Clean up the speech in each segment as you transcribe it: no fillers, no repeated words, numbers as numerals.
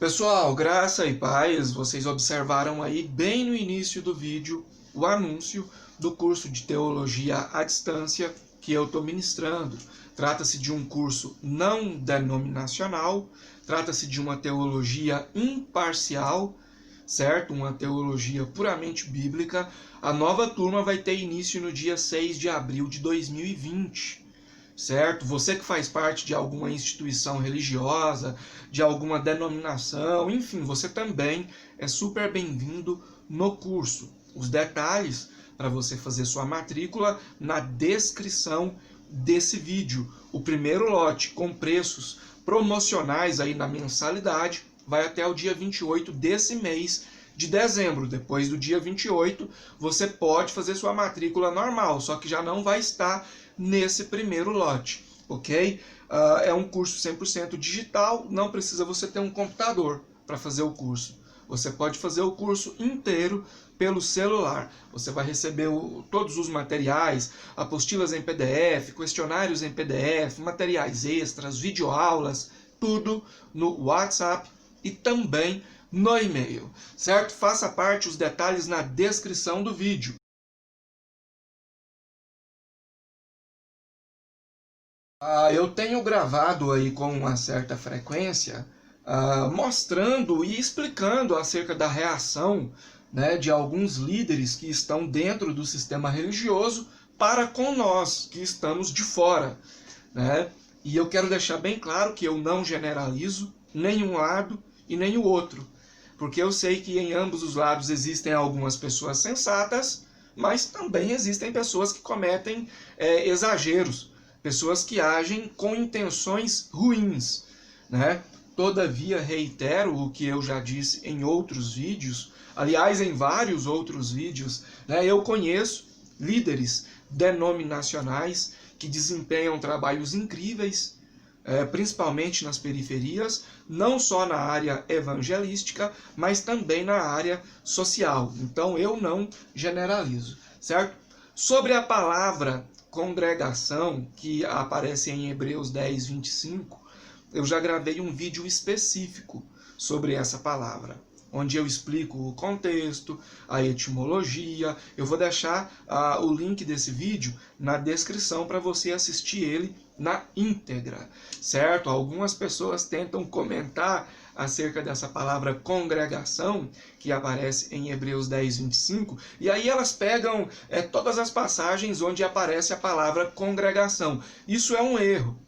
Pessoal, graça e paz, vocês observaram aí bem no início do vídeo o anúncio do curso de Teologia à Distância que eu estou ministrando. Trata-se de um curso não denominacional, trata-se de uma teologia imparcial, certo? Uma teologia puramente bíblica. A nova turma vai ter início no dia 6 de abril de 2020. Certo? Você que faz parte de alguma instituição religiosa, de alguma denominação, enfim, você também é super bem-vindo no curso. Os detalhes para você fazer sua matrícula na descrição desse vídeo. O primeiro lote com preços promocionais aí na mensalidade vai até o dia 28 desse mês de dezembro. Depois do dia 28, você pode fazer sua matrícula normal, só que já não vai estar nesse primeiro lote, ok? É um curso 100% digital, não precisa você ter um computador para fazer o curso. Você pode fazer o curso inteiro pelo celular. Você vai receber todos os materiais, apostilas em PDF, questionários em PDF, materiais extras, videoaulas, tudo no WhatsApp e também no e-mail, certo? Faça parte, os detalhes na descrição do vídeo. Eu tenho gravado aí com uma certa frequência, mostrando e explicando acerca da reação, né, de alguns líderes que estão dentro do sistema religioso para com nós, que estamos de fora, né? E eu quero deixar bem claro que eu não generalizo nem um lado e nem o outro, porque eu sei que em ambos os lados existem algumas pessoas sensatas, mas também existem pessoas que cometem exageros, pessoas que agem com intenções ruins, né? Todavia, reitero o que eu já disse em outros vídeos, aliás, em vários outros vídeos, né? Eu conheço líderes denominacionais que desempenham trabalhos incríveis, principalmente nas periferias, não só na área evangelística, mas também na área social. Então eu não generalizo, certo? Sobre a palavra congregação, que aparece em Hebreus 10, 25, eu já gravei um vídeo específico sobre essa palavra, onde eu explico o contexto, a etimologia. Eu vou deixar o link desse vídeo na descrição para você assistir ele na íntegra, certo? Algumas pessoas tentam comentar acerca dessa palavra congregação, que aparece em Hebreus 10, 25, e aí elas pegam todas as passagens onde aparece a palavra congregação. Isso é um erro.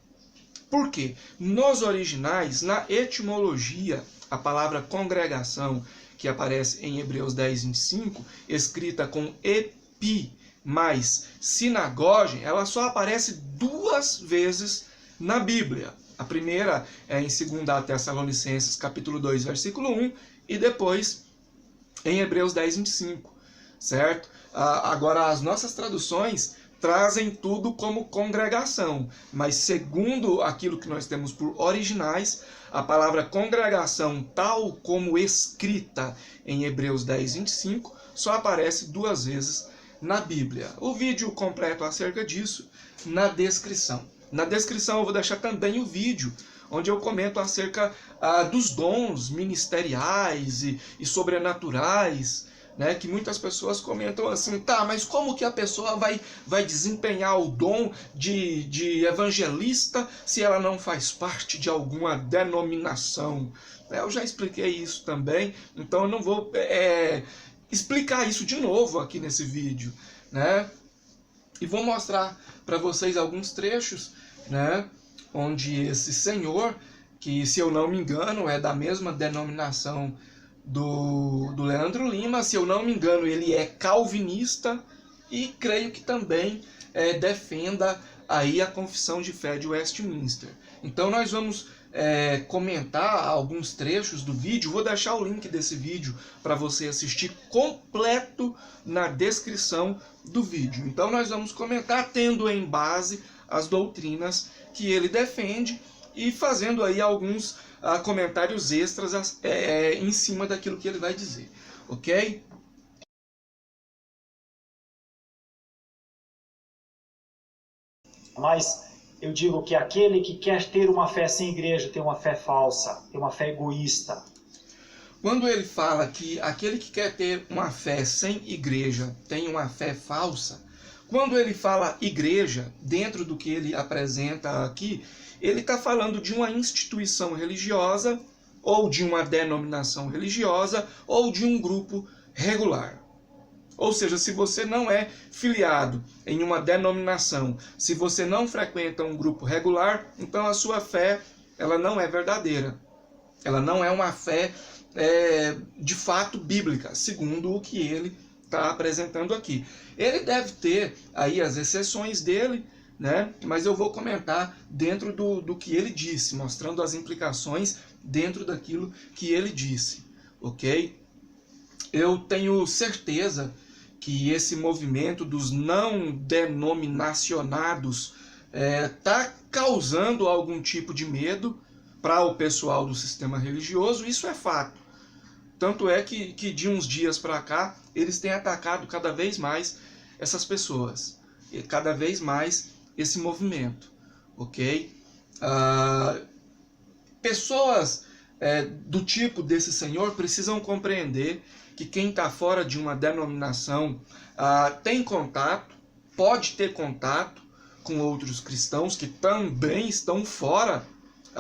Por quê? Nos originais, na etimologia, a palavra congregação, que aparece em Hebreus 10, 25, escrita com epi mais sinagoge, ela só aparece 2 vezes na Bíblia. A primeira é em 2 Tessalonicenses, capítulo 2, versículo 1, e depois em Hebreus 10, 25, certo? Agora, as nossas traduções trazem tudo como congregação, mas segundo aquilo que nós temos por originais, a palavra congregação, tal como escrita em Hebreus 10, 25, só aparece 2 vezes na Bíblia. O vídeo completo acerca disso na descrição. Na descrição eu vou deixar também o vídeo onde eu comento acerca dos dons ministeriais e sobrenaturais, né, que muitas pessoas comentam assim, tá, mas como que a pessoa vai desempenhar o dom de evangelista se ela não faz parte de alguma denominação? Eu já expliquei isso também, então eu não vou explicar isso de novo aqui nesse vídeo, né? E vou mostrar para vocês alguns trechos, né, onde esse senhor, que se eu não me engano é da mesma denominação do Leandro Lima, se eu não me engano ele é calvinista e creio que também defenda aí a confissão de fé de Westminster. Então nós vamos comentar alguns trechos do vídeo, vou deixar o link desse vídeo para você assistir completo na descrição do vídeo. Então nós vamos comentar tendo em base as doutrinas que ele defende e fazendo aí alguns comentários extras em cima daquilo que ele vai dizer, ok? Mas eu digo que aquele que quer ter uma fé sem igreja tem uma fé falsa, tem uma fé egoísta. quando ele fala que aquele que quer ter uma fé sem igreja tem uma fé falsa, quando ele fala igreja, dentro do que ele apresenta aqui, ele está falando de uma instituição religiosa, ou de uma denominação religiosa, ou de um grupo regular. Ou seja, se você não é filiado em uma denominação, se você não frequenta um grupo regular, então a sua fé ela não é verdadeira. Ela não é uma fé de fato bíblica, segundo o que ele está apresentando aqui. Ele deve ter aí as exceções dele, né? Mas eu vou comentar dentro do que ele disse, mostrando as implicações dentro daquilo que ele disse, ok? Eu tenho certeza que esse movimento dos não denominacionados está causando algum tipo de medo para o pessoal do sistema religioso, isso é fato. Tanto é que de uns dias para cá, eles têm atacado cada vez mais essas pessoas, e cada vez mais esse movimento, ok? Pessoas do tipo desse senhor precisam compreender que quem está fora de uma denominação tem contato, pode ter contato com outros cristãos que também estão fora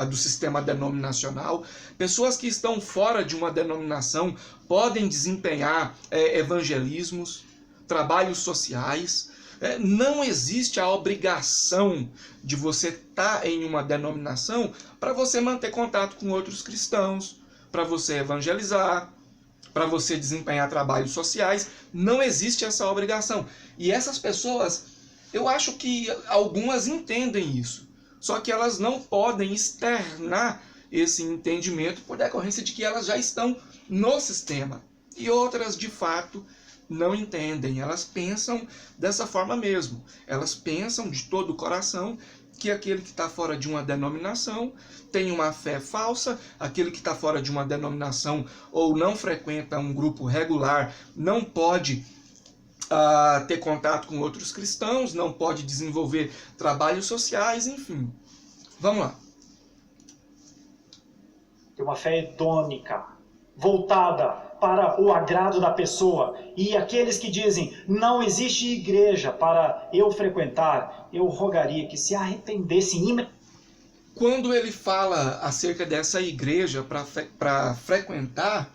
do sistema denominacional. Pessoas que estão fora de uma denominação podem desempenhar evangelismos, trabalhos sociais. Não existe a obrigação de você estar em uma denominação para você manter contato com outros cristãos, para você evangelizar, para você desempenhar trabalhos sociais. Não existe essa obrigação. E essas pessoas, eu acho que algumas entendem isso. Só que elas não podem externar esse entendimento por decorrência de que elas já estão no sistema. E outras, de fato, não entendem. Elas pensam dessa forma mesmo. Elas pensam de todo o coração que aquele que está fora de uma denominação tem uma fé falsa, aquele que está fora de uma denominação ou não frequenta um grupo regular não pode ter contato com outros cristãos, não pode desenvolver trabalhos sociais, enfim. Vamos lá. Tem uma fé hedônica, voltada para o agrado da pessoa. E aqueles que dizem, não existe igreja para eu frequentar, eu rogaria que se arrependessem. Quando ele fala acerca dessa igreja para frequentar,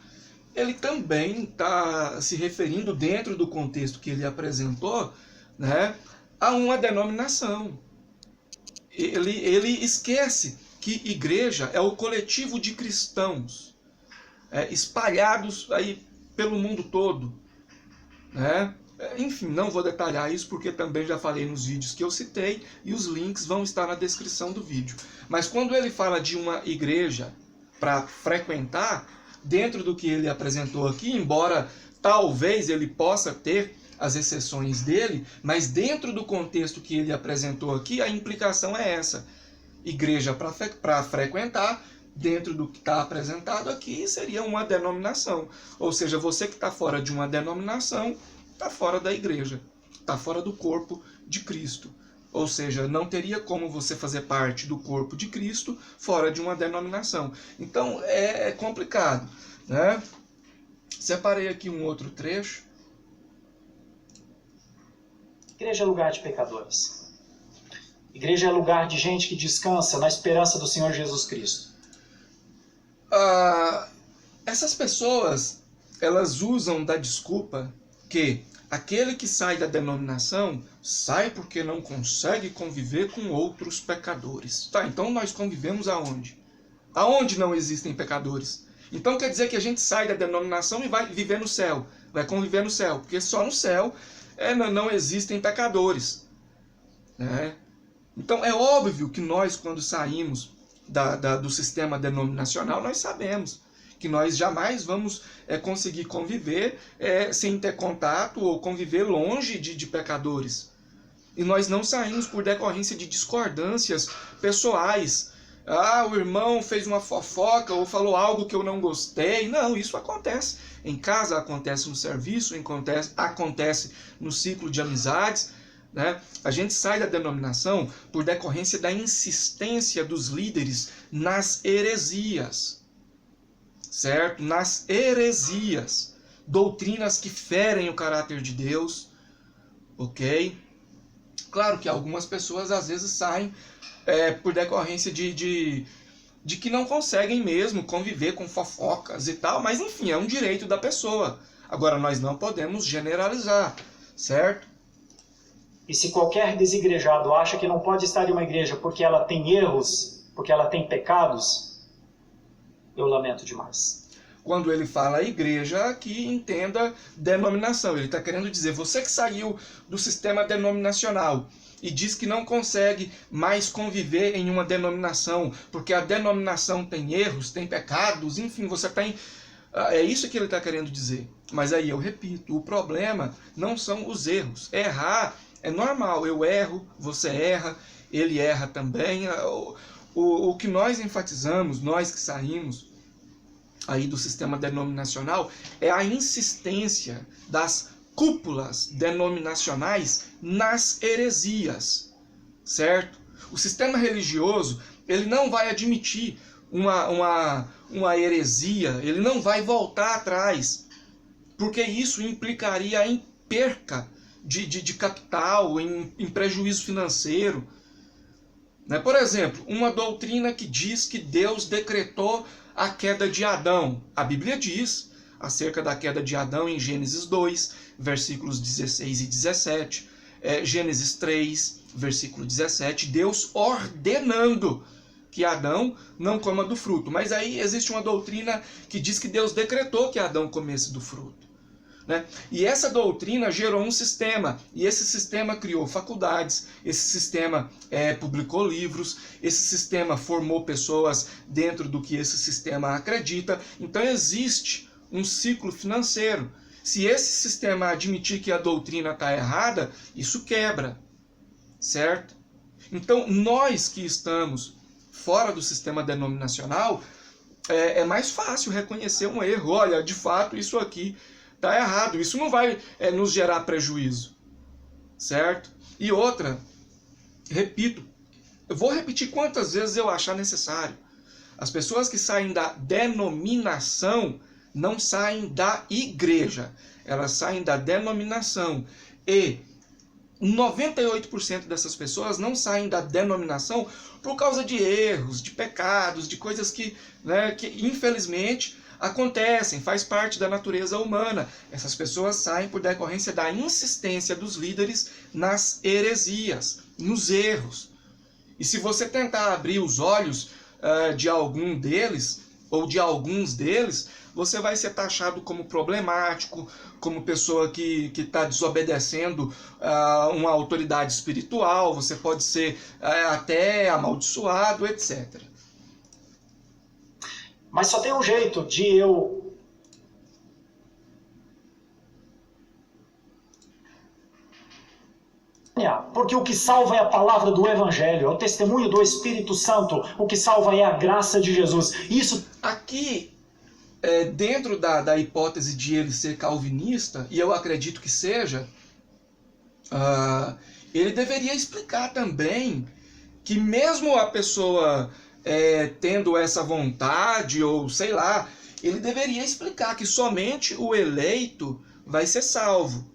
ele também está se referindo, dentro do contexto que ele apresentou, né, a uma denominação. Ele esquece que igreja é o coletivo de cristãos espalhados aí pelo mundo todo, né? Enfim, não vou detalhar isso porque também já falei nos vídeos que eu citei e os links vão estar na descrição do vídeo. Mas quando ele fala de uma igreja para frequentar, dentro do que ele apresentou aqui, embora talvez ele possa ter as exceções dele, mas dentro do contexto que ele apresentou aqui, a implicação é essa. Igreja para frequentar, dentro do que está apresentado aqui, seria uma denominação. Ou seja, você que está fora de uma denominação, está fora da igreja, está fora do corpo de Cristo. Ou seja, não teria como você fazer parte do corpo de Cristo fora de uma denominação. Então é complicado, né? Separei aqui um outro trecho. Igreja é lugar de pecadores. Igreja é lugar de gente que descansa na esperança do Senhor Jesus Cristo. Essas pessoas, elas usam da desculpa que aquele que sai da denominação sai porque não consegue conviver com outros pecadores. Tá, então nós convivemos aonde? Aonde não existem pecadores? Então quer dizer que a gente sai da denominação e vai viver no céu, vai conviver no céu, porque só no céu não existem pecadores, né? Então é óbvio que nós, quando saímos do sistema denominacional, nós sabemos que nós jamais vamos conseguir conviver sem ter contato ou conviver longe de pecadores. E nós não saímos por decorrência de discordâncias pessoais. O irmão fez uma fofoca ou falou algo que eu não gostei. Não, isso acontece. Em casa acontece no serviço, acontece no ciclo de amizades, né? A gente sai da denominação por decorrência da insistência dos líderes nas heresias. certo? Nas heresias, doutrinas que ferem o caráter de Deus, ok? Claro que algumas pessoas às vezes saem por decorrência de que não conseguem mesmo conviver com fofocas e tal, mas enfim, é um direito da pessoa. Agora, nós não podemos generalizar, certo? E se qualquer desigrejado acha que não pode estar em uma igreja porque ela tem erros, porque ela tem pecados, eu lamento demais. Quando ele fala igreja, que entenda denominação. Ele está querendo dizer, você que saiu do sistema denominacional e diz que não consegue mais conviver em uma denominação, porque a denominação tem erros, tem pecados, enfim, você tem... É isso que ele está querendo dizer. Mas aí eu repito, o problema não são os erros. Errar é normal, eu erro, você erra, ele erra também. O que nós enfatizamos, nós que saímos aí do sistema denominacional, é a insistência das cúpulas denominacionais nas heresias, certo? O sistema religioso, ele não vai admitir uma heresia, ele não vai voltar atrás, porque isso implicaria em perca de capital, em prejuízo financeiro. Né? Por exemplo, uma doutrina que diz que Deus decretou a queda de Adão. A Bíblia diz acerca da queda de Adão em Gênesis 2, versículos 16 e 17. Gênesis 3, versículo 17. Deus ordenando que Adão não coma do fruto. Mas aí existe uma doutrina que diz que Deus decretou que Adão comesse do fruto. Né? E essa doutrina gerou um sistema, e esse sistema criou faculdades, esse sistema publicou livros, esse sistema formou pessoas dentro do que esse sistema acredita. Então existe um ciclo financeiro. Se esse sistema admitir que a doutrina está errada, isso quebra, certo? Então nós que estamos fora do sistema denominacional, é mais fácil reconhecer um erro. Olha, de fato isso aqui está errado, isso não vai nos gerar prejuízo, certo? E outra, repito, eu vou repetir quantas vezes eu achar necessário. As pessoas que saem da denominação não saem da igreja, elas saem da denominação. E 98% dessas pessoas não saem da denominação por causa de erros, de pecados, de coisas que infelizmente acontecem, faz parte da natureza humana. Essas pessoas saem por decorrência da insistência dos líderes nas heresias, nos erros. E se você tentar abrir os olhos de algum deles, ou de alguns deles, você vai ser taxado como problemático, como pessoa que está desobedecendo uma autoridade espiritual, você pode ser até amaldiçoado, etc. Mas só tem um jeito de eu porque o que salva é a palavra do Evangelho, é o testemunho do Espírito Santo, o que salva é a graça de Jesus. Isso aqui, dentro da hipótese de ele ser calvinista, e eu acredito que seja, ele deveria explicar também que mesmo a pessoa tendo essa vontade, ou sei lá, ele deveria explicar que somente o eleito vai ser salvo.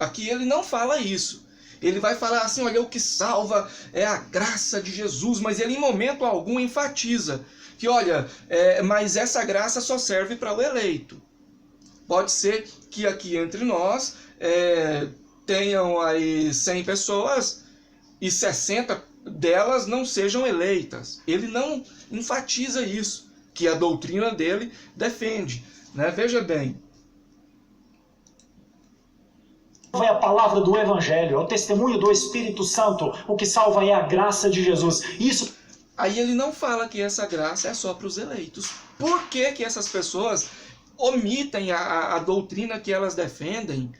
Aqui ele não fala isso. Ele vai falar assim, olha, o que salva é a graça de Jesus, mas ele em momento algum enfatiza que, olha, mas essa graça só serve para o eleito. Pode ser que aqui entre nós tenham aí 100 pessoas e 60 delas não sejam eleitas. Ele não enfatiza isso, que a doutrina dele defende. Né? Veja bem. É a palavra do Evangelho, é o testemunho do Espírito Santo, o que salva é a graça de Jesus. Isso. Aí ele não fala que essa graça é só para os eleitos. Por que que essas pessoas omitem a doutrina que elas defendem?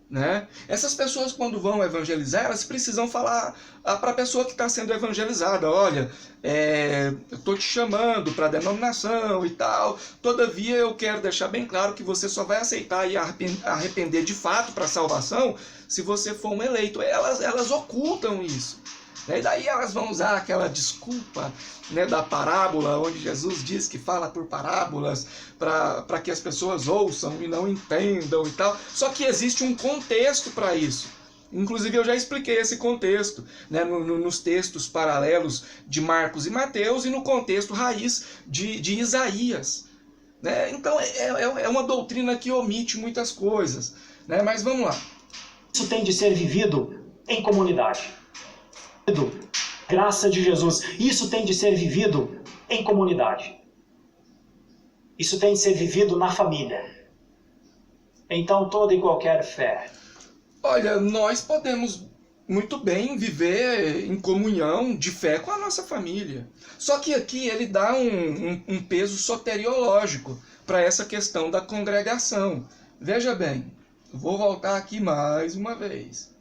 Né? Essas pessoas, quando vão evangelizar, elas precisam falar para a pessoa que está sendo evangelizada, olha, eu estou te chamando para a denominação e tal, todavia eu quero deixar bem claro que você só vai aceitar e arrepender de fato para a salvação se você for um eleito. Elas ocultam isso, E daí elas vão usar aquela desculpa, né, da parábola, onde Jesus diz que fala por parábolas para que as pessoas ouçam e não entendam e tal. Só que existe um contexto para isso. Inclusive eu já expliquei esse contexto, né, nos textos paralelos de Marcos e Mateus e no contexto raiz de Isaías. Né? Então é uma doutrina que omite muitas coisas. Né? Mas vamos lá. Isso tem de ser vivido em comunidade. Graça de Jesus. Isso tem de ser vivido em comunidade. Isso tem de ser vivido na família. Então toda e qualquer fé. Olha, nós podemos muito bem viver em comunhão de fé com a nossa família. Só que aqui ele dá um peso soteriológico para essa questão da congregação. Veja bem, eu vou voltar aqui mais uma vez.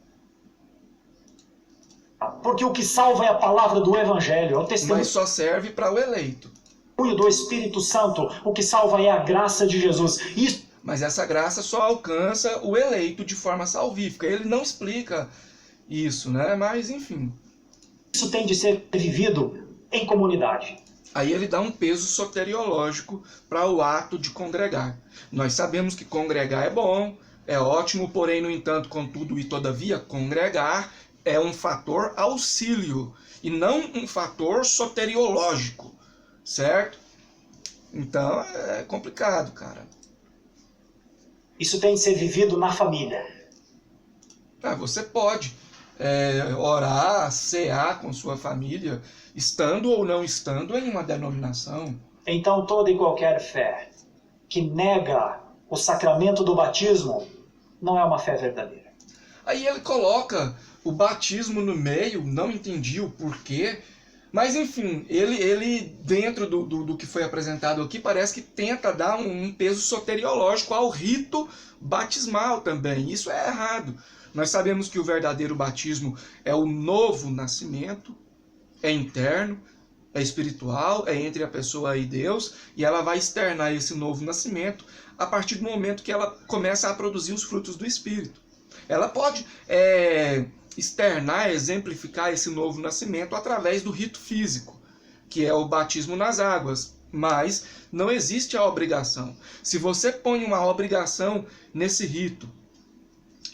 Porque o que salva é a palavra do Evangelho, é o testemunho. Mas só serve para o eleito. Do Espírito Santo, o que salva é a graça de Jesus. Isso. Mas essa graça só alcança o eleito de forma salvífica. Ele não explica isso, né? Mas, enfim. Isso tem de ser vivido em comunidade. Aí ele dá um peso soteriológico para o ato de congregar. Nós sabemos que congregar é bom, é ótimo, porém, no entanto, contudo e todavia, congregar é um fator auxílio e não um fator soteriológico, certo? Então é complicado, cara. Isso tem de ser vivido na família. Você pode orar, cear com sua família, estando ou não estando em uma denominação. Então toda e qualquer fé que nega o sacramento do batismo não é uma fé verdadeira. Aí ele coloca o batismo no meio, não entendi o porquê, mas enfim, ele dentro do que foi apresentado aqui, parece que tenta dar um peso soteriológico ao rito batismal também. Isso é errado. Nós sabemos que o verdadeiro batismo é o novo nascimento, é interno, é espiritual, é entre a pessoa e Deus, e ela vai externar esse novo nascimento a partir do momento que ela começa a produzir os frutos do Espírito. Ela pode externar, exemplificar esse novo nascimento através do rito físico, que é o batismo nas águas, mas não existe a obrigação. Se você põe uma obrigação nesse rito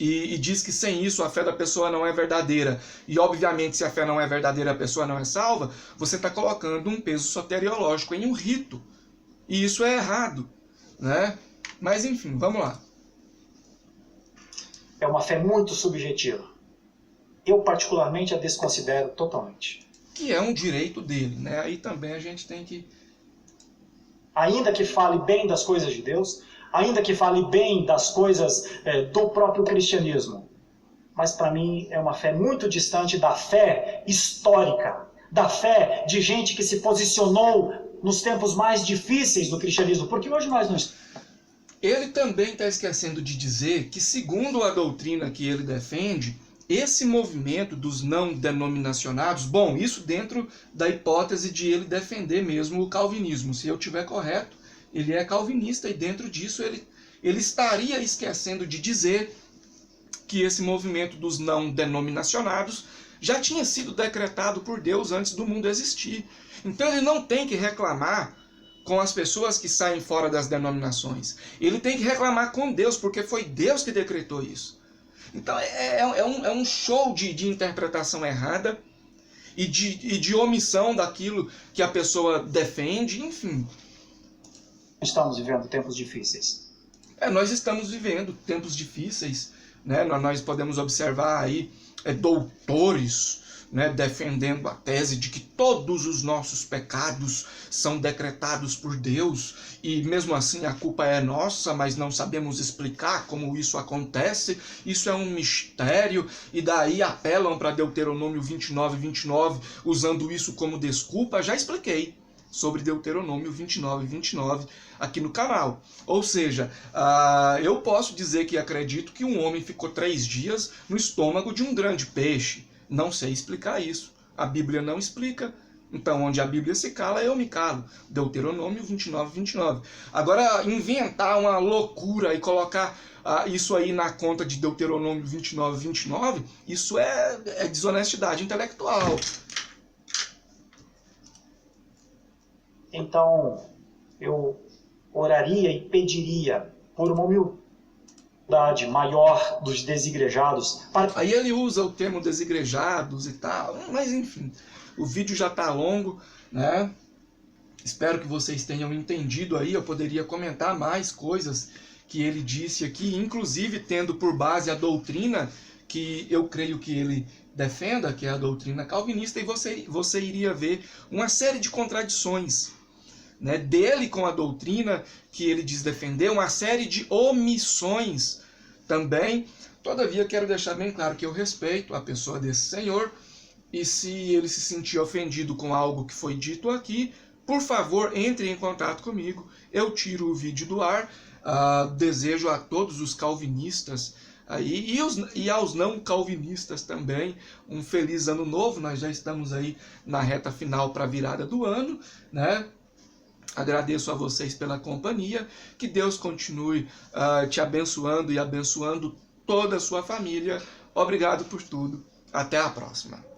e diz que sem isso a fé da pessoa não é verdadeira, e obviamente se a fé não é verdadeira a pessoa não é salva, você está colocando um peso soteriológico em um rito, e isso é errado, né? Mas enfim, vamos lá. É uma fé muito subjetiva. Eu particularmente a desconsidero totalmente. Que é um direito dele, né? Aí também a gente tem que... Ainda que fale bem das coisas de Deus, ainda que fale bem das coisas do próprio cristianismo, mas para mim é uma fé muito distante da fé histórica, da fé de gente que se posicionou nos tempos mais difíceis do cristianismo, porque hoje nós não... Ele também está esquecendo de dizer que, segundo a doutrina que ele defende, esse movimento dos não denominacionados, bom, isso dentro da hipótese de ele defender mesmo o calvinismo. Se eu estiver correto, ele é calvinista e dentro disso ele estaria esquecendo de dizer que esse movimento dos não denominacionados já tinha sido decretado por Deus antes do mundo existir. Então ele não tem que reclamar com as pessoas que saem fora das denominações. Ele tem que reclamar com Deus, porque foi Deus que decretou isso. Então é um show de interpretação errada e de omissão daquilo que a pessoa defende, enfim. Estamos vivendo tempos difíceis. Nós estamos vivendo tempos difíceis, né? Nós podemos observar aí doutores, né, defendendo a tese de que todos os nossos pecados são decretados por Deus e mesmo assim a culpa é nossa, mas não sabemos explicar como isso acontece, isso é um mistério, e daí apelam para Deuteronômio 29:29, usando isso como desculpa. Já expliquei sobre Deuteronômio 29:29 aqui no canal. Ou seja, eu posso dizer que acredito que um homem ficou 3 dias no estômago de um grande peixe. Não sei explicar isso. A Bíblia não explica. Então, onde a Bíblia se cala, eu me calo. Deuteronômio 29, 29. Agora, inventar uma loucura e colocar isso aí na conta de Deuteronômio 29, 29, isso é desonestidade intelectual. Então, eu oraria e pediria por uma humildade maior dos desigrejados. Aí ele usa o termo desigrejados e tal, mas enfim, o vídeo já está longo, né? Espero que vocês tenham entendido aí. Eu poderia comentar mais coisas que ele disse aqui, inclusive tendo por base a doutrina que eu creio que ele defenda, que é a doutrina calvinista, e você iria ver uma série de contradições, né, dele com a doutrina que ele diz defender, uma série de omissões também. Todavia, quero deixar bem claro que eu respeito a pessoa desse senhor, e se ele se sentir ofendido com algo que foi dito aqui, por favor, entre em contato comigo, eu tiro o vídeo do ar. Desejo a todos os calvinistas aí, e aos não calvinistas também um feliz ano novo. Nós já estamos aí na reta final para a virada do ano, né? Agradeço a vocês pela companhia, que Deus continue te abençoando e abençoando toda a sua família. Obrigado por tudo, até a próxima.